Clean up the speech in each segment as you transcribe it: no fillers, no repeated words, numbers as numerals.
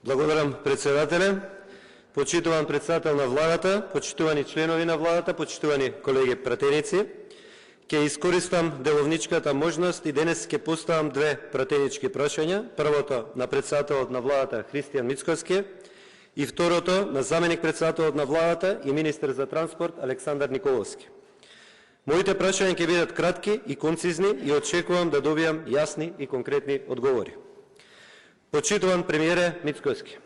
Благодарам, председателе. Почитуван председател на владата, почитувани членови на владата, почитувани колеги пратеници. Ке искористам деловничката можност и денес ке поставам две пратенички прашања. Првото на председателот на владата Христијан Мицкоски и второто на заменик председателот на владата и министер за транспорт Александар Николовски. Моите прашања ќе бидат кратки и концизни и очекувам да добијам јасни и конкретни одговори. Почитуван премиере Мицкоски,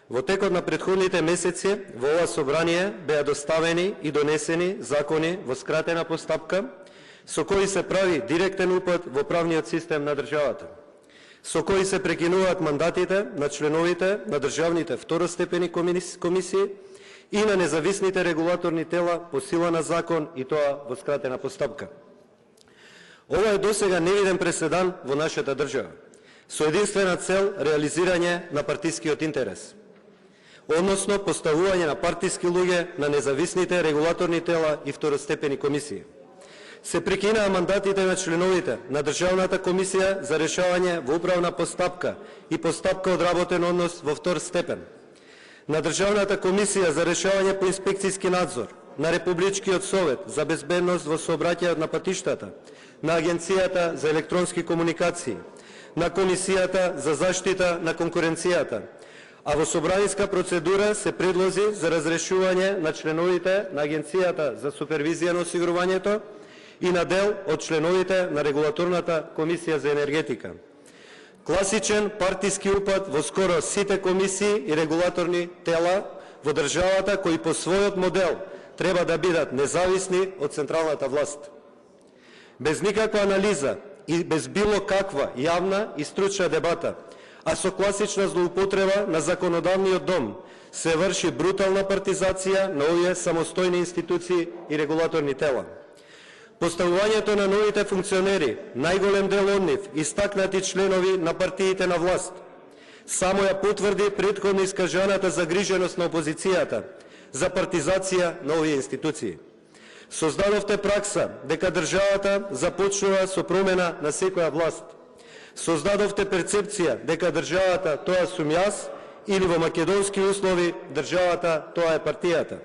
во текот на претходните месеци во ова собрание беа доставени и донесени закони во скратена постапка со кои се прави директен упат во правниот систем на државата, со кои се прекинуваат мандатите на членовите на државните второстепени комисии и на независните регулаторни тела по сила на закон, и тоа во скратена постапка. Ова е досега невиден преседан во нашата држава, со единствена цел реализирање на партискиот интерес, односно поставување на партиски луѓе на независните регулаторни тела и второстепени комисии. Се прекинаа мандатите на членовите на Државната комисија за решавање во управна постапка и постапка од работен однос во втор степен, на Државната комисија за решавање по инспекцијски надзор, на Републичкиот совет за безбедност во сообраќајот на патиштата, на Агенцијата за електронски комуникации, на Комисијата за заштита на конкуренцијата, а во собраниска процедура се предлози за разрешување на членовите на Агенцијата за супервизија на осигурувањето и на дел од членовите на Регулаторната комисија за енергетика. Класичен партиски упат во скоро сите комисии и регулаторни тела во државата кои по својот модел треба да бидат независни од централната власт. Без никаква анализа и без било каква јавна и стручна дебата, а со класична злоупотреба на законодавниот дом, се врши брутална партизација на овие самостојни институции и регулаторни тела. Поставувањето на новите функционери, најголем дел од нив, истакнати членови на партиите на власт, само ја потврди претходно искажаната загриженост на опозицијата за партизација на овие институции. Создадовте пракса дека државата започнува со промена на секоја власт. Создадовте перцепција дека државата тоа сум јас или во македонски услови државата тоа е партијата.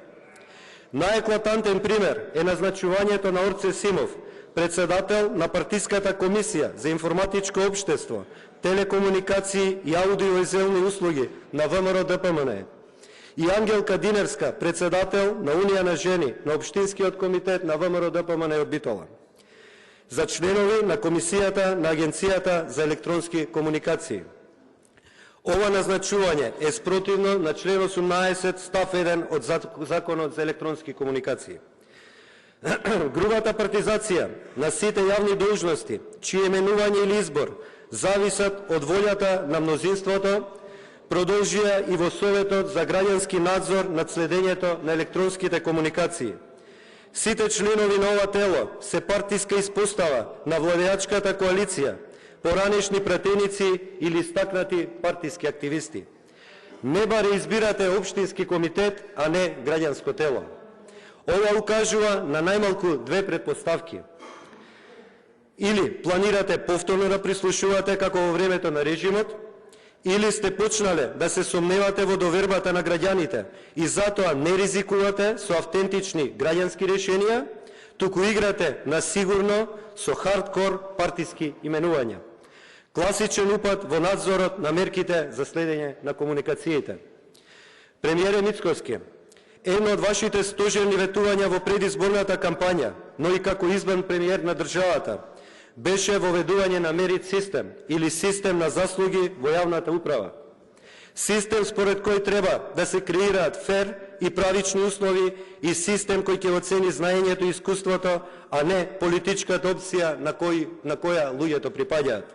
Најеклатантен пример е назначувањето на Орце Симов, председател на партиската комисија за информатичко општество, телекомуникации и аудиовизуелни услуги на ВМРО ДПМН, и Ангелка Динерска, председател на Унија на жени на Општинскиот комитет на ВМРО ДПМН од Битола, за членови на комисијата на Агенцијата за електронски комуникации. Ова назначување е спротивно на член 18 став 1 од Законот за електронски комуникации. Грубата партизација на сите јавни должности, чие именување или избор зависат од волјата на мнозинството, продолжија и во Советот за граѓански надзор над следењето на електронските комуникации. Сите членови на ова тело се партиска испостава на владеачката коалиција, поранешни пратеници или истакнати партиски активисти. Не баре избирате општински комитет, а не граѓанско тело. Ова укажува на најмалку две предпоставки. Или планирате повторно да прислушувате како во времето на режимот, или сте почнале да се сомневате во довербата на граѓаните и затоа не ризикувате со автентични граѓански решенија, туку играте на сигурно со хардкор партиски именувања. Класичен упат во надзорот на мерките за следење на комуникациите. Премиере Мицкоски, едно од вашите стожерни ветувања во предизборната кампања, но и како избран премиер на државата, беше воведување на мерит систем или систем на заслуги во јавната управа. Систем според кој треба да се креираат фер и правични услови и систем кој ќе оцени знаењето и искуството, а не политичката опција на која луѓето припаѓаат.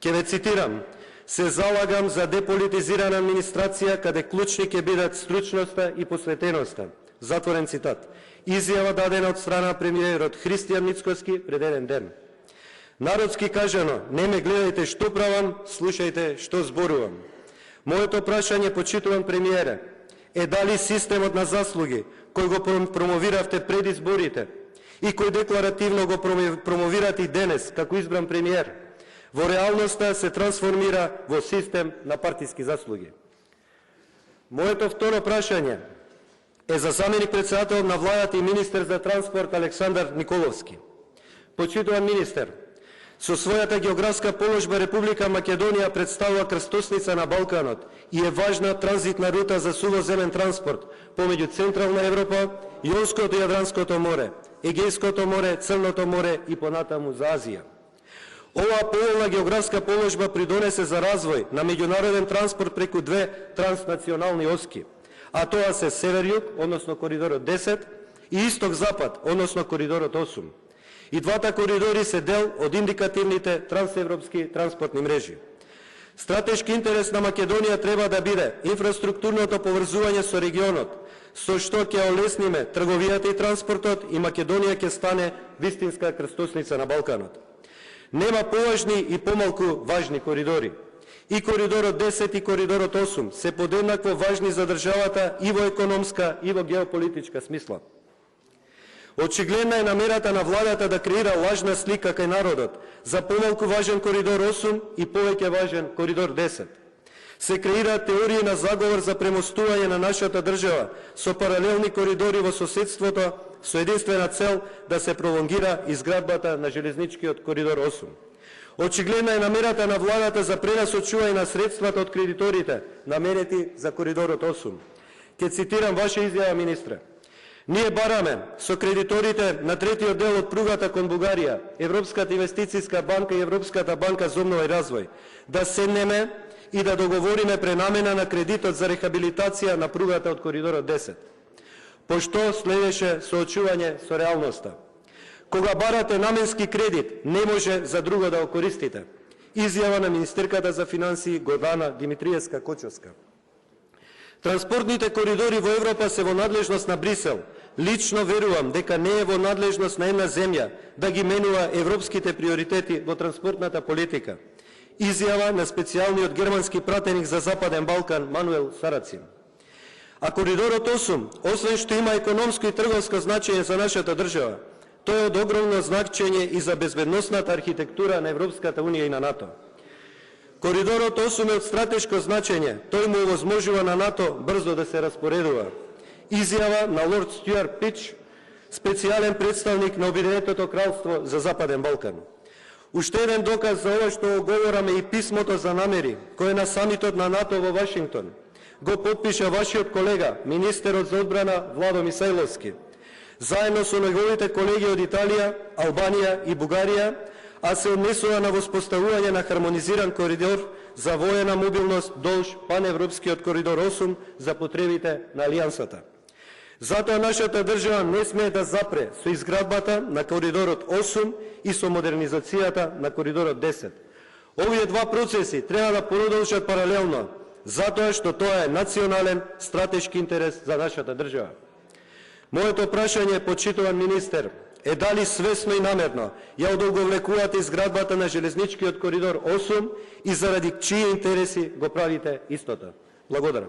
Ќе ве цитирам: се залагам за деполитизирана администрација каде клучни ќе бидат стручноста и посветеноста. Затворен цитат. Изјава дадена од страна премиерот Христијан Мицкоски пред еден ден. Народски кажано, не ме гледајте што правам, слушајте што зборувам. Моето прашање, почитуван премиере, е дали системот на заслуги кој го промовиравте пред изборите и кој декларативно го промовирате и денес како избран премиер, во реалноста се трансформира во систем на партиски заслуги. Моето второ прашање е за заменик председател на владата и министер за транспорт Александар Николовски. Почитуван министер, со својата географска положба Република Македонија представува крстосница на Балканот и е важна транзитна рута за сувоземен транспорт помеѓу Централна Европа, Јонското и Јадранското море, Егејското море, Црното море и понатаму за Азија. Оваа поволна географска положба придонесе за развој на меѓународен транспорт преку две транснационални оски, а тоа се Север-Југ, односно коридорот 10, и Исток-Запад, односно коридорот 8. И двата коридори се дел од индикативните трансевропски транспортни мрежи. Стратешки интерес на Македонија треба да биде инфраструктурното поврзување со регионот, со што ќе олесниме трговијата и транспортот и Македонија ќе стане вистинска крстосница на Балканот. Нема поважни и помалку важни коридори. И коридорот 10 и коридорот 8 се подеднакво важни за државата и во економска и во геополитичка смисла. Очигледна е намерата на владата да креира лажна слика кај народот за помалку важен коридор 8 и повеќе важен коридор 10. Се креираат теории на заговор за премостување на нашата држава со паралелни коридори во соседството со единствена цел да се пролонгира изградбата на железничкиот коридор 8. Очигледна е намерата на владата за пренасочување на средствата од кредиторите наменети за коридорот 8. Ке цитирам ваша изјава, министре. Ние бараме со кредиторите на третиот дел од пругата кон Бугарија, Европската инвестицијска банка и Европската банка за обнова и развој, да седнеме и да договориме пренамена на кредитот за рехабилитација на пругата од коридорот 10. Пошто следеше соочување со реалноста. Кога барате наменски кредит, не може за друго да го користите. Изјава на министерката за финансии Гордана Димитриевска-Кочовска. Транспортните коридори во Европа се во надлежност на Брисел. Лично верувам дека не е во надлежност на една земја да ги менува европските приоритети во транспортната политика. Изјава на специјалниот германски пратеник за Западен Балкан Мануел Сарацин. А коридорот 8, освен што има економско и трговско значење за нашата држава, тој е од огромно значење и за безбедносната архитектура на Европската Унија и на НАТО. Коридорот 8 е од стратешко значење, тој му овозможува на НАТО брзо да се распоредува. Изјава на лорд Стюарт Пич, специјален представник на Обединетото кралство за Западен Балкан. Уште еден доказ за ова што говораме и писмото за намери, кој е на самитот на НАТО во Вашингтон, го подпиша вашиот колега, министерот за одбрана Владо Мисајловски, заедно со неговите колеги од Италија, Албанија и Бугарија, а се однесува на воспоставување на хармонизиран коридор за воена мобилност долж паневропскиот коридор 8 за потребите на Алијансата. Затоа нашата држава не смее да запре со изградбата на коридорот 8 и со модернизацијата на коридорот 10. Овие два процеси треба да продолжат паралелно, затоа што тоа е национален стратешки интерес за нашата држава. Моето прашање, почитуван министер, е дали свесно и намерно ја одолговлекувате изградбата на железничкиот коридор 8 и заради чии интереси го правите истото? Благодарам.